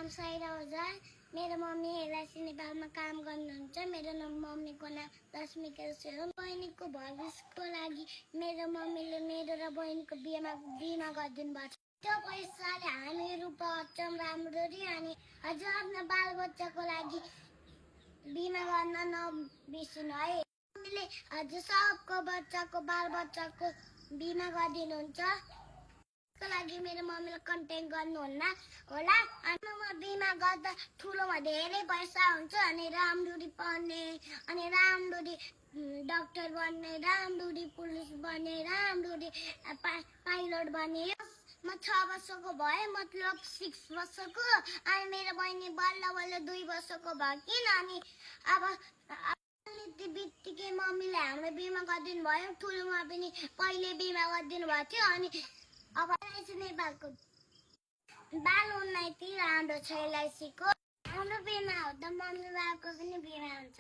नाम साइरा ओझा। मेरो mummy LIC नेपालमा काम गर्नुहुन्छ। मेरो मम्मीको नाम लक्ष्मी केसी हो। बहिनीको भविष्यको लागि मेरो मम्मीले मेरो र बहिनीको बिमा गरिदिनु भएको छ। त्यो पैसाले हामीहरू पढ्छौँ राम्ररी अनि अझ आफ्नो बालबच्चाको लागि बिमा गर्न नबिर्सिनु है। मम्मीले अझ सबको बच्चाको बालबच्चाको बिमा गरिदिनुहुन्छ। त्यसको लागि मेरो मम्मीलाई कन्ट्याक्ट गर्नुहुन्न होला। अनि बिमा गर्दा ठुलोमा धेरै पैसा हुन्छ अनि राम्ररी पढ्ने अनि राम्ररी डक्टर बन्ने, राम्ररी पुलिस बन्ने, राम्ररी पाइलट बन्ने। म 6 वर्षको भएँ, मतलब 6 वर्षको। अनि मेरो बहिनी बल्ल बल्ल 2 वर्षको भयो कि अनि अब बित्तिकै मम्मीले हाम्रो बिमा गरिदिनु भयो। ठुलोमा पनि पहिले बिमा गरिदिनु भएको थियो अनि अब एलआइसी नेपालको बाल उन्नति राम्रो छ। एलआइसीको हाम्रो बिमा हो त मम्मी बाबाको पनि बिमा हुन्छ।